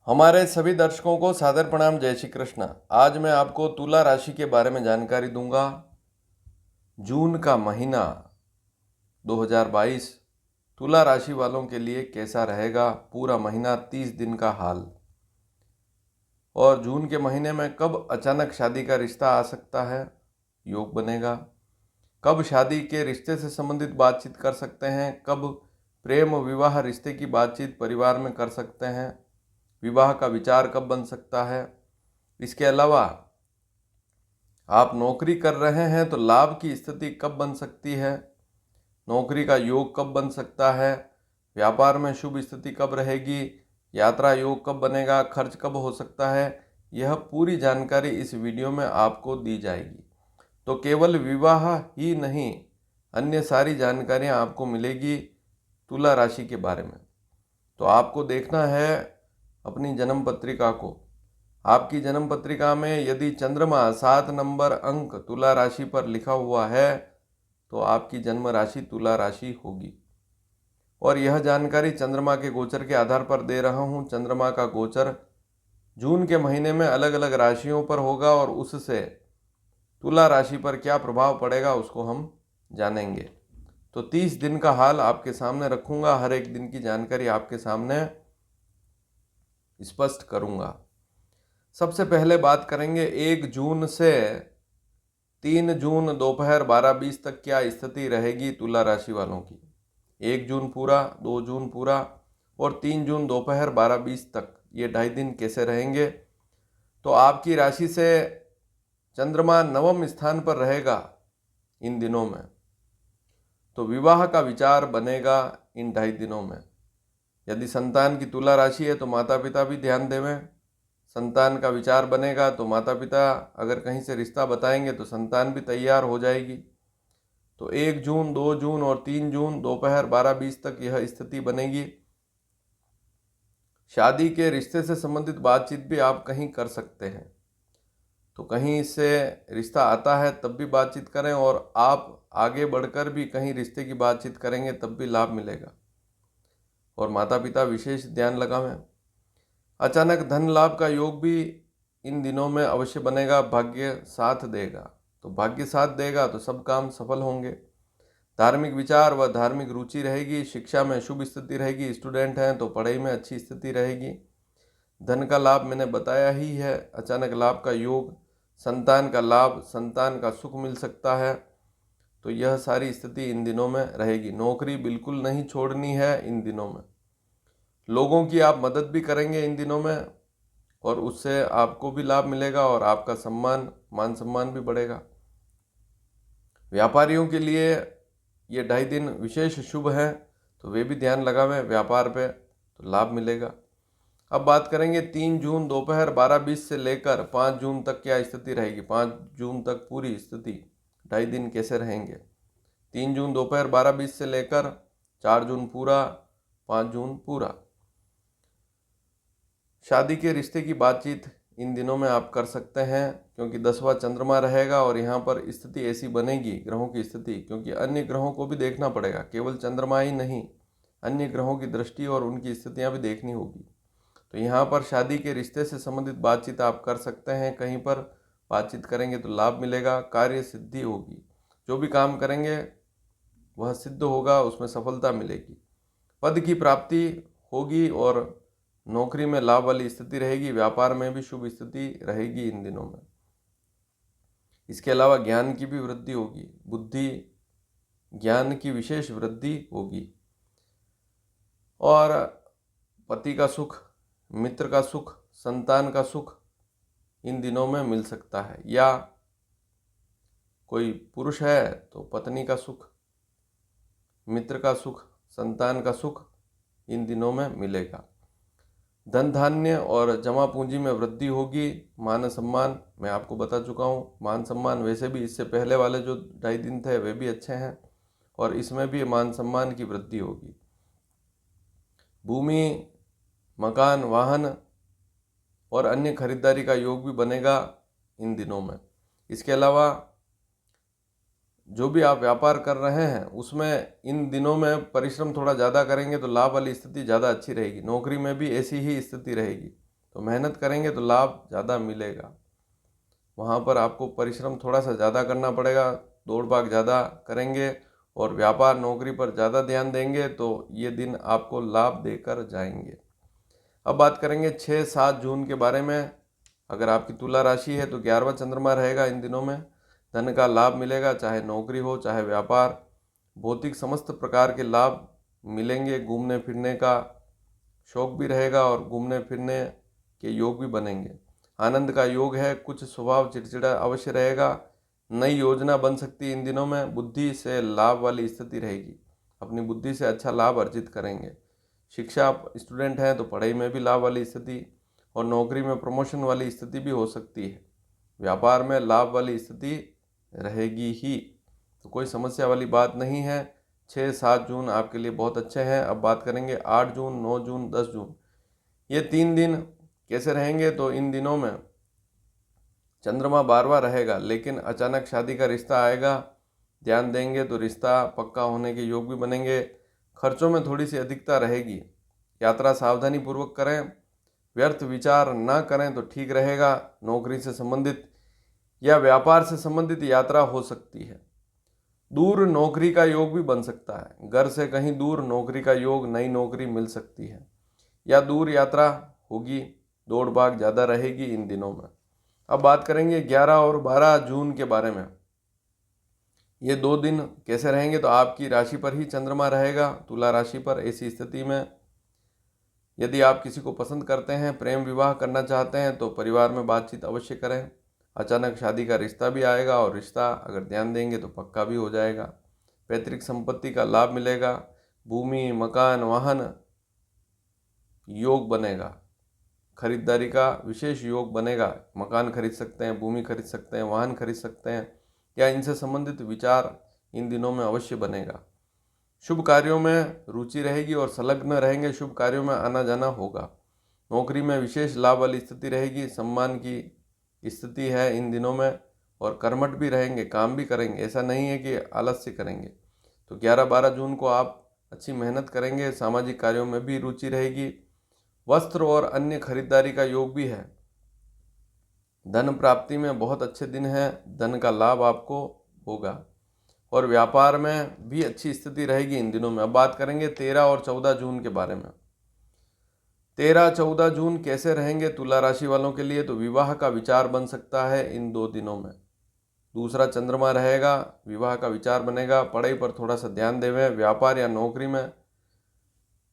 हमारे सभी दर्शकों को सादर प्रणाम। जय श्री कृष्ण। आज मैं आपको तुला राशि के बारे में जानकारी दूंगा। जून का महीना 2022 तुला राशि वालों के लिए कैसा रहेगा, पूरा महीना 30 दिन का हाल। और जून के महीने में कब अचानक शादी का रिश्ता आ सकता है, योग बनेगा। कब शादी के रिश्ते से संबंधित बातचीत कर सकते हैं, कब प्रेम विवाह रिश्ते की बातचीत परिवार में कर सकते हैं, विवाह का विचार कब बन सकता है। इसके अलावा आप नौकरी कर रहे हैं तो लाभ की स्थिति कब बन सकती है, नौकरी का योग कब बन सकता है, व्यापार में शुभ स्थिति कब रहेगी, यात्रा योग कब बनेगा, खर्च कब हो सकता है। यह पूरी जानकारी इस वीडियो में आपको दी जाएगी। तो केवल विवाह ही नहीं, अन्य सारी जानकारियाँ आपको मिलेगी तुला राशि के बारे में। तो आपको देखना है अपनी जन्म पत्रिका को। आपकी जन्म पत्रिका में यदि चंद्रमा 7 नंबर अंक तुला राशि पर लिखा हुआ है तो आपकी जन्म राशि तुला राशि होगी। और यह जानकारी चंद्रमा के गोचर के आधार पर दे रहा हूँ। चंद्रमा का गोचर जून के महीने में अलग अलग राशियों पर होगा और उससे तुला राशि पर क्या प्रभाव पड़ेगा उसको हम जानेंगे। तो 30 दिन का हाल आपके सामने रखूंगा, हर एक दिन की जानकारी आपके सामने स्पष्ट करूंगा। सबसे पहले बात करेंगे 1 जून से 3 जून दोपहर 12:20 तक क्या स्थिति रहेगी तुला राशि वालों की। 1 जून पूरा, 2 जून पूरा और 3 जून दोपहर 12:20 तक ये 2.5 दिन कैसे रहेंगे। तो आपकी राशि से चंद्रमा 9वें स्थान पर रहेगा इन दिनों में, तो विवाह का विचार बनेगा इन 2.5 दिनों में। यदि संतान की तुला राशि है तो माता पिता भी ध्यान देवें। संतान का विचार बनेगा तो माता पिता अगर कहीं से रिश्ता बताएंगे तो संतान भी तैयार हो जाएगी। तो 1 जून, 2 जून और 3 जून दोपहर 12:20 तक यह स्थिति बनेगी। शादी के रिश्ते से संबंधित बातचीत भी आप कहीं कर सकते हैं, तो कहीं से रिश्ता आता है तब भी बातचीत करें, और आप आगे बढ़कर भी कहीं रिश्ते की बातचीत करेंगे तब भी लाभ मिलेगा। और माता पिता विशेष ध्यान लगावें। अचानक धन लाभ का योग भी इन दिनों में अवश्य बनेगा। भाग्य साथ देगा, तो भाग्य साथ देगा तो सब काम सफल होंगे। धार्मिक विचार व धार्मिक रुचि रहेगी। शिक्षा में शुभ स्थिति रहेगी। स्टूडेंट हैं तो पढ़ाई में अच्छी स्थिति रहेगी। धन का लाभ मैंने बताया ही है। अचानक लाभ का योग, संतान का लाभ, संतान का सुख मिल सकता है। तो यह सारी स्थिति इन दिनों में रहेगी। नौकरी बिल्कुल नहीं छोड़नी है इन दिनों में। लोगों की आप मदद भी करेंगे इन दिनों में और उससे आपको भी लाभ मिलेगा और आपका सम्मान, मान सम्मान भी बढ़ेगा। व्यापारियों के लिए ये 2.5 दिन विशेष शुभ हैं, तो वे भी ध्यान लगावें व्यापार पे, तो लाभ मिलेगा। अब बात करेंगे 3 जून दोपहर 12:20 से लेकर 5 जून तक क्या स्थिति रहेगी। 5 जून तक पूरी स्थिति 2.5 दिन कैसे रहेंगे। 3 जून दोपहर 12:20 से लेकर 4 जून पूरा, 5 जून पूरा। शादी के रिश्ते की बातचीत इन दिनों में आप कर सकते हैं, क्योंकि 10वां चंद्रमा रहेगा और यहाँ पर स्थिति ऐसी बनेगी, ग्रहों की स्थिति, क्योंकि अन्य ग्रहों को भी देखना पड़ेगा, केवल चंद्रमा ही नहीं, अन्य ग्रहों की दृष्टि और उनकी स्थितियाँ भी देखनी होगी। तो यहाँ पर शादी के रिश्ते से संबंधित बातचीत आप कर सकते हैं। कहीं पर बातचीत करेंगे तो लाभ मिलेगा, कार्य सिद्धि होगी। जो भी काम करेंगे वह सिद्ध होगा, उसमें सफलता मिलेगी। पद की प्राप्ति होगी और नौकरी में लाभ वाली स्थिति रहेगी। व्यापार में भी शुभ स्थिति रहेगी इन दिनों में। इसके अलावा ज्ञान की भी वृद्धि होगी, बुद्धि ज्ञान की विशेष वृद्धि होगी। और पति का सुख, मित्र का सुख, संतान का सुख इन दिनों में मिल सकता है। या कोई पुरुष है तो पत्नी का सुख, मित्र का सुख, संतान का सुख इन दिनों में मिलेगा। धन धान्य और जमा पूंजी में वृद्धि होगी। मान सम्मान मैं आपको बता चुका हूँ। मान सम्मान वैसे भी इससे पहले वाले जो 2.5 दिन थे वे भी अच्छे हैं और इसमें भी मान सम्मान की वृद्धि होगी। भूमि, मकान, वाहन और अन्य खरीदारी का योग भी बनेगा इन दिनों में। इसके अलावा जो भी आप व्यापार कर रहे हैं उसमें इन दिनों में परिश्रम थोड़ा ज़्यादा करेंगे तो लाभ वाली स्थिति ज़्यादा अच्छी रहेगी। नौकरी में भी ऐसी ही स्थिति रहेगी। तो मेहनत करेंगे तो लाभ ज़्यादा मिलेगा। वहाँ पर आपको परिश्रम थोड़ा सा ज़्यादा करना पड़ेगा, दौड़ भाग ज़्यादा करेंगे और व्यापार नौकरी पर ज़्यादा ध्यान देंगे तो ये दिन आपको लाभ देकर जाएंगे। अब बात करेंगे 6-7 जून के बारे में। अगर आपकी तुला राशि है तो 11वां चंद्रमा रहेगा इन दिनों में। धन का लाभ मिलेगा, चाहे नौकरी हो चाहे व्यापार। भौतिक समस्त प्रकार के लाभ मिलेंगे। घूमने फिरने का शौक भी रहेगा और घूमने फिरने के योग भी बनेंगे। आनंद का योग है। कुछ स्वभाव चिड़चिड़ा अवश्य रहेगा। नई योजना बन सकती है इन दिनों में। बुद्धि से लाभ वाली स्थिति रहेगी। अपनी बुद्धि से अच्छा लाभ अर्जित करेंगे। शिक्षा स्टूडेंट हैं तो पढ़ाई में भी लाभ वाली स्थिति और नौकरी में प्रमोशन वाली स्थिति भी हो सकती है। व्यापार में लाभ वाली स्थिति रहेगी ही, तो कोई समस्या वाली बात नहीं है। 6-7 जून आपके लिए बहुत अच्छे हैं। अब बात करेंगे 8 जून, 9 जून, 10 जून। ये 3 दिन कैसे रहेंगे? तो इन दिनों में चंद्रमा 12वां रहेगा, लेकिन अचानक शादी का रिश्ता आएगा। ध्यान देंगे तो रिश्ता पक्का होने के योग भी बनेंगे। खर्चों में थोड़ी सी अधिकता रहेगी। यात्रा सावधानी पूर्वक करें। व्यर्थ विचार ना करें तो ठीक रहेगा। नौकरी से संबंधित या व्यापार से संबंधित यात्रा हो सकती है। दूर नौकरी का योग भी बन सकता है। घर से कहीं दूर नौकरी का योग, नई नौकरी मिल सकती है या दूर यात्रा होगी। दौड़ भाग ज़्यादा रहेगी इन दिनों में। अब बात करेंगे 11 और 12 जून के बारे में। ये 2 दिन कैसे रहेंगे? तो आपकी राशि पर ही चंद्रमा रहेगा, तुला राशि पर। ऐसी स्थिति में यदि आप किसी को पसंद करते हैं, प्रेम विवाह करना चाहते हैं तो परिवार में बातचीत अवश्य करें। अचानक शादी का रिश्ता भी आएगा और रिश्ता अगर ध्यान देंगे तो पक्का भी हो जाएगा। पैतृक संपत्ति का लाभ मिलेगा। भूमि, मकान, वाहन योग बनेगा। खरीदारी का विशेष योग बनेगा। मकान खरीद सकते हैं, भूमि खरीद सकते हैं, वाहन खरीद सकते हैं या इनसे संबंधित विचार इन दिनों में अवश्य बनेगा। शुभ कार्यों में रुचि रहेगी और संलग्न रहेंगे। शुभ कार्यों में आना जाना होगा। नौकरी में विशेष लाभ वाली स्थिति रहेगी। सम्मान की स्थिति है इन दिनों में और कर्मठ भी रहेंगे, काम भी करेंगे। ऐसा नहीं है कि आलस्य करेंगे। तो 11-12 जून को आप अच्छी मेहनत करेंगे। सामाजिक कार्यों में भी रुचि रहेगी। वस्त्र और अन्य खरीदारी का योग भी है। धन प्राप्ति में बहुत अच्छे दिन हैं। धन का लाभ आपको होगा और व्यापार में भी अच्छी स्थिति रहेगी इन दिनों में। अब बात करेंगे 13 और 14 जून के बारे में। 13-14 जून कैसे रहेंगे तुला राशि वालों के लिए? तो विवाह का विचार बन सकता है इन 2 दिनों में। दूसरा चंद्रमा रहेगा, विवाह का विचार बनेगा। पढ़ाई पर थोड़ा सा ध्यान देवें। व्यापार या नौकरी में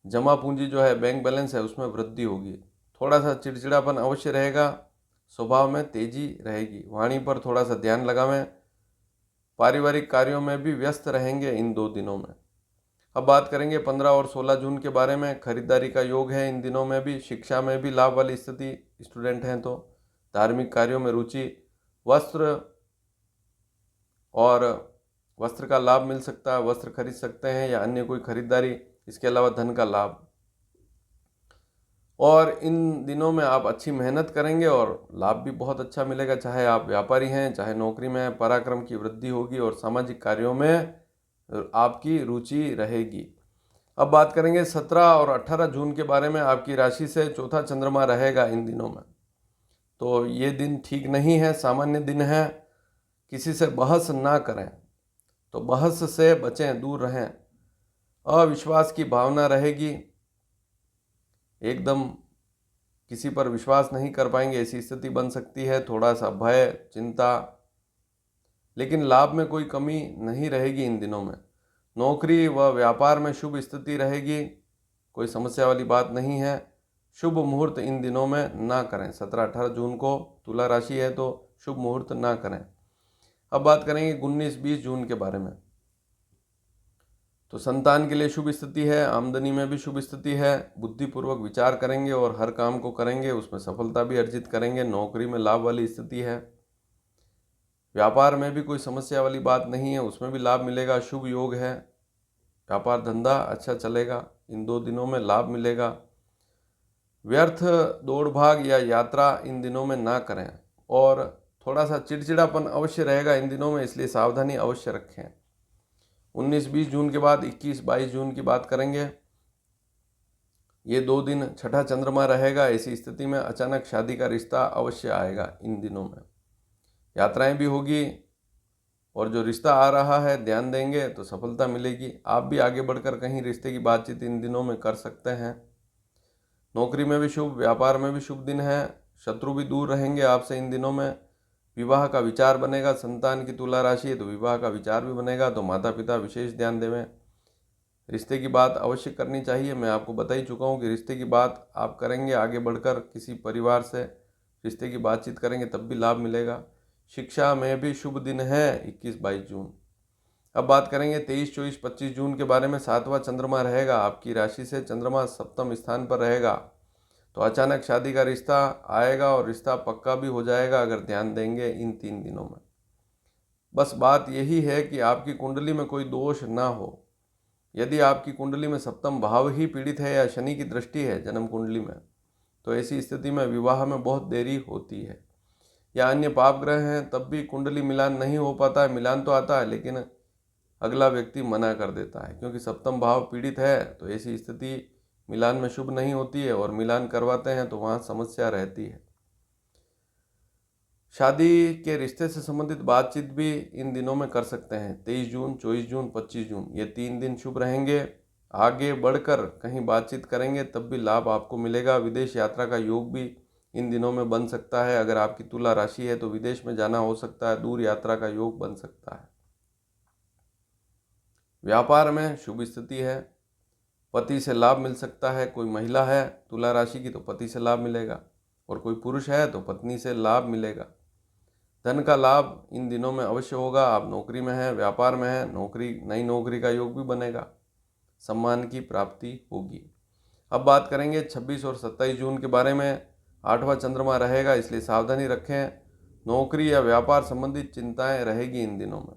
जमा पूंजी जो है, बैंक बैलेंस है, उसमें वृद्धि होगी। थोड़ा सा चिड़चिड़ापन अवश्य रहेगा। स्वभाव में तेजी रहेगी। वाणी पर थोड़ा सा ध्यान लगावें। पारिवारिक कार्यों में भी व्यस्त रहेंगे इन 2 दिनों में। अब बात करेंगे 15 और 16 जून के बारे में। खरीदारी का योग है इन दिनों में भी। शिक्षा में भी लाभ वाली स्थिति, स्टूडेंट हैं तो। धार्मिक कार्यों में रुचि। वस्त्र का लाभ मिल सकता है, वस्त्र खरीद सकते हैं या अन्य कोई खरीदारी। इसके अलावा धन का लाभ। और इन दिनों में आप अच्छी मेहनत करेंगे और लाभ भी बहुत अच्छा मिलेगा। चाहे आप व्यापारी हैं, चाहे नौकरी में हैं, पराक्रम की वृद्धि होगी और सामाजिक कार्यों में आपकी रुचि रहेगी। अब बात करेंगे 17 और 18 जून के बारे में। आपकी राशि से चौथा चंद्रमा रहेगा इन दिनों में। तो ये दिन ठीक नहीं है, सामान्य दिन है। किसी से बहस ना करें, तो बहस से बचें, दूर रहें। अविश्वास की भावना रहेगी। एकदम किसी पर विश्वास नहीं कर पाएंगे, ऐसी स्थिति बन सकती है। थोड़ा सा भय, चिंता, लेकिन लाभ में कोई कमी नहीं रहेगी इन दिनों में। नौकरी व व्यापार में शुभ स्थिति रहेगी। कोई समस्या वाली बात नहीं है। शुभ मुहूर्त इन दिनों में ना करें। 17-18 जून को तुला राशि है तो शुभ मुहूर्त ना करें। अब बात करेंगे 19-20 जून के बारे में। तो संतान के लिए शुभ स्थिति है। आमदनी में भी शुभ स्थिति है। बुद्धिपूर्वक विचार करेंगे और हर काम को करेंगे, उसमें सफलता भी अर्जित करेंगे। नौकरी में लाभ वाली स्थिति है। व्यापार में भी कोई समस्या वाली बात नहीं है, उसमें भी लाभ मिलेगा। शुभ योग है। व्यापार धंधा अच्छा चलेगा। इन 2 दिनों में लाभ मिलेगा। व्यर्थ दौड़ भाग या यात्रा इन दिनों में ना करें और थोड़ा सा चिड़चिड़ापन अवश्य रहेगा इन दिनों में, इसलिए सावधानी अवश्य रखें। 19-20 जून के बाद 21-22 जून की बात करेंगे। ये 2 दिन छठा चंद्रमा रहेगा। ऐसी स्थिति में अचानक शादी का रिश्ता अवश्य आएगा इन दिनों में। यात्राएं भी होगी और जो रिश्ता आ रहा है ध्यान देंगे तो सफलता मिलेगी। आप भी आगे बढ़कर कहीं रिश्ते की बातचीत इन दिनों में कर सकते हैं। नौकरी में भी शुभ, व्यापार में भी शुभ दिन है। शत्रु भी दूर रहेंगे आपसे इन दिनों में। विवाह का विचार बनेगा। संतान की तुला राशि है तो विवाह का विचार भी बनेगा, तो माता पिता विशेष ध्यान देवें। रिश्ते की बात अवश्य करनी चाहिए। मैं आपको बता ही चुका हूँ कि रिश्ते की बात आप करेंगे, आगे बढ़कर किसी परिवार से रिश्ते की बातचीत करेंगे तब भी लाभ मिलेगा। शिक्षा में भी शुभ दिन है 21-22 जून। अब बात करेंगे 23, 24, 25 जून के बारे में। 7वां चंद्रमा रहेगा आपकी राशि से। चंद्रमा सप्तम स्थान पर रहेगा तो अचानक शादी का रिश्ता आएगा और रिश्ता पक्का भी हो जाएगा अगर ध्यान देंगे इन 3 दिनों में। बस बात यही है कि आपकी कुंडली में कोई दोष ना हो। यदि आपकी कुंडली में सप्तम भाव ही पीड़ित है या शनि की दृष्टि है जन्म कुंडली में, तो ऐसी स्थिति में विवाह में बहुत देरी होती है। या अन्य पाप ग्रह हैं तब भी कुंडली मिलान नहीं हो पाता है। मिलान तो आता है लेकिन अगला व्यक्ति मना कर देता है, क्योंकि सप्तम भाव पीड़ित है। तो ऐसी स्थिति मिलान में शुभ नहीं होती है, और मिलान करवाते हैं तो वहाँ समस्या रहती है। शादी के रिश्ते से संबंधित बातचीत भी इन दिनों में कर सकते हैं। 23 जून, 24 जून, 25 जून, ये 3 दिन शुभ रहेंगे। आगे बढ़कर कहीं बातचीत करेंगे तब भी लाभ आपको मिलेगा। विदेश यात्रा का योग भी इन दिनों में बन सकता है। अगर आपकी तुला राशि है तो विदेश में जाना हो सकता है। दूर यात्रा का योग बन सकता है। व्यापार में शुभ स्थिति है। पति से लाभ मिल सकता है। कोई महिला है तुला राशि की तो पति से लाभ मिलेगा, और कोई पुरुष है तो पत्नी से लाभ मिलेगा। धन का लाभ इन दिनों में अवश्य होगा। आप नौकरी में हैं, व्यापार में हैं, नई नौकरी का योग भी बनेगा। सम्मान की प्राप्ति होगी। अब बात करेंगे 26 और 27 जून के बारे में। 8वां चंद्रमा रहेगा, इसलिए सावधानी रखें। नौकरी या व्यापार संबंधित चिंताएं रहेगी इन दिनों में।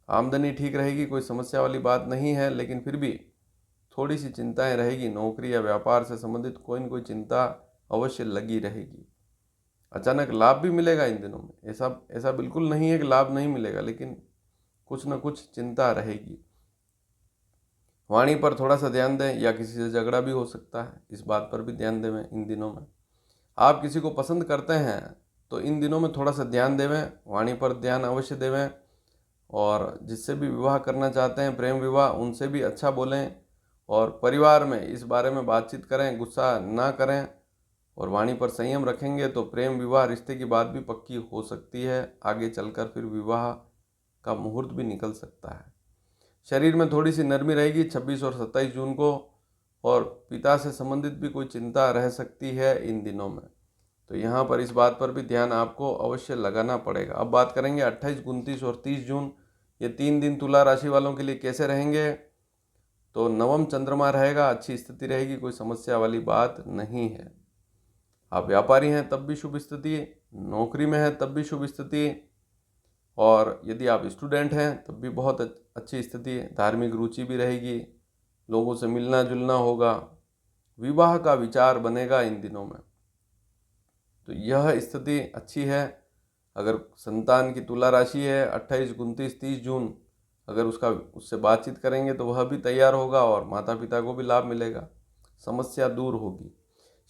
आमदनी ठीक रहेगी, कोई समस्या वाली बात नहीं है, लेकिन फिर भी थोड़ी सी चिंताएं रहेगी। नौकरी या व्यापार से संबंधित कोई न कोई चिंता अवश्य लगी रहेगी। अचानक लाभ भी मिलेगा इन दिनों में। ऐसा बिल्कुल नहीं है कि लाभ नहीं मिलेगा, लेकिन कुछ न कुछ चिंता रहेगी। वाणी पर थोड़ा सा ध्यान दें, या किसी से झगड़ा भी हो सकता है, इस बात पर भी ध्यान देवें इन दिनों में। आप किसी को पसंद करते हैं तो इन दिनों में थोड़ा सा ध्यान देवें, वाणी पर ध्यान अवश्य देवें। और जिससे भी विवाह करना चाहते हैं, प्रेम विवाह, उनसे भी अच्छा बोलें। और परिवार में इस बारे में बातचीत करें, गुस्सा ना करें, और वाणी पर संयम रखेंगे तो प्रेम विवाह रिश्ते की बात भी पक्की हो सकती है। आगे चलकर फिर विवाह का मुहूर्त भी निकल सकता है। शरीर में थोड़ी सी नरमी रहेगी 26 और 27 जून को, और पिता से संबंधित भी कोई चिंता रह सकती है इन दिनों में। तो यहाँ पर इस बात पर भी ध्यान आपको अवश्य लगाना पड़ेगा। अब बात करेंगे 28, 29 और 30 जून, ये 3 दिन तुला राशि वालों के लिए कैसे रहेंगे। तो नवम चंद्रमा रहेगा, अच्छी स्थिति रहेगी, कोई समस्या वाली बात नहीं है। आप व्यापारी हैं तब भी शुभ स्थिति, नौकरी में हैं तब भी शुभ स्थिति, और यदि आप स्टूडेंट हैं तब भी बहुत अच्छी स्थिति है। धार्मिक रुचि भी रहेगी, लोगों से मिलना जुलना होगा, विवाह का विचार बनेगा इन दिनों में। तो यह स्थिति अच्छी है। अगर संतान की तुला राशि है 28, 29, 30 जून, अगर उससे बातचीत करेंगे तो वह भी तैयार होगा और माता पिता को भी लाभ मिलेगा, समस्या दूर होगी।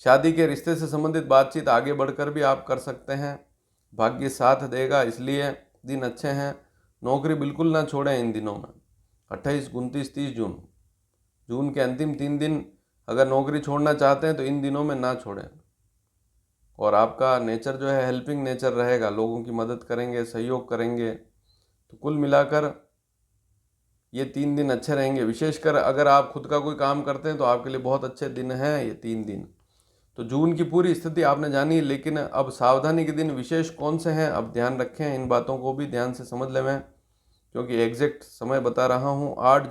शादी के रिश्ते से संबंधित बातचीत आगे बढ़कर भी आप कर सकते हैं। भाग्य साथ देगा, इसलिए दिन अच्छे हैं। नौकरी बिल्कुल ना छोड़ें इन दिनों में। 28, 29, 30 जून, जून के अंतिम 3 दिन अगर नौकरी छोड़ना चाहते हैं तो इन दिनों में ना छोड़ें। और आपका नेचर जो है हेल्पिंग नेचर रहेगा, लोगों की मदद करेंगे, सहयोग करेंगे। तो कुल मिलाकर ये 3 दिन अच्छे रहेंगे। विशेषकर अगर आप खुद का कोई काम करते हैं तो आपके लिए बहुत अच्छे दिन हैं ये 3 दिन। तो जून की पूरी स्थिति आपने जानी, लेकिन अब सावधानी के दिन विशेष कौन से हैं, अब ध्यान रखें। इन बातों को भी ध्यान से समझ लें, मैं क्योंकि एग्जैक्ट समय बता रहा हूँ। 8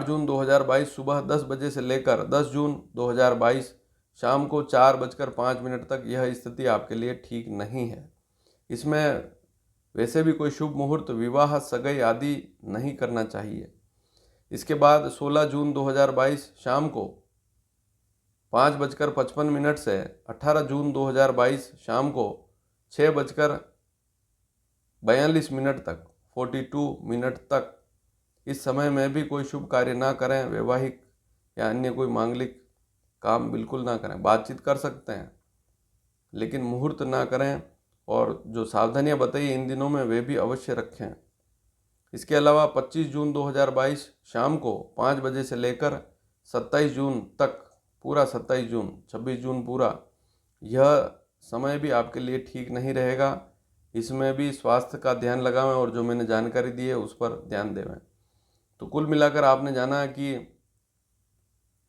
जून 2022 सुबह 10 बजे से लेकर 10 जून 2022 शाम को 4:05 तक यह स्थिति आपके लिए ठीक नहीं है। इसमें वैसे भी कोई शुभ मुहूर्त, विवाह, सगाई आदि नहीं करना चाहिए। इसके बाद 16 जून 2022 शाम को 5:55 से 18 जून 2022 शाम को 6:42 तक 42 मिनट तक, इस समय में भी कोई शुभ कार्य ना करें। वैवाहिक या अन्य कोई मांगलिक काम बिल्कुल ना करें। बातचीत कर सकते हैं लेकिन मुहूर्त ना करें, और जो सावधानियां बताई इन दिनों में वे भी अवश्य रखें। इसके अलावा 25 जून 2022 शाम को 5 बजे से लेकर 27 जून तक, पूरा 27 जून, 26 जून पूरा, यह समय भी आपके लिए ठीक नहीं रहेगा। इसमें भी स्वास्थ्य का ध्यान लगावें और जो मैंने जानकारी दी है उस पर ध्यान देवें। तो कुल मिलाकर आपने जाना कि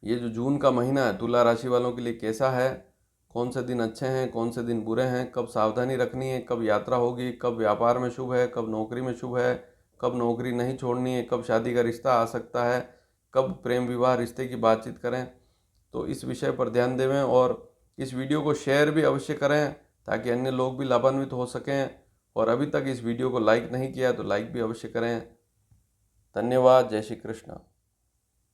ये जो जून का महीना है तुला राशि वालों के लिए कैसा है, कौन से दिन अच्छे हैं, कौन से दिन बुरे हैं, कब सावधानी रखनी है, कब यात्रा होगी, कब व्यापार में शुभ है, कब नौकरी में शुभ है, कब नौकरी नहीं छोड़नी है, कब शादी का रिश्ता आ सकता है, कब प्रेम विवाह रिश्ते की बातचीत करें। तो इस विषय पर ध्यान देवें और इस वीडियो को शेयर भी अवश्य करें ताकि अन्य लोग भी लाभान्वित हो सकें। और अभी तक इस वीडियो को लाइक नहीं किया तो लाइक भी अवश्य करें। धन्यवाद। जय श्री कृष्ण।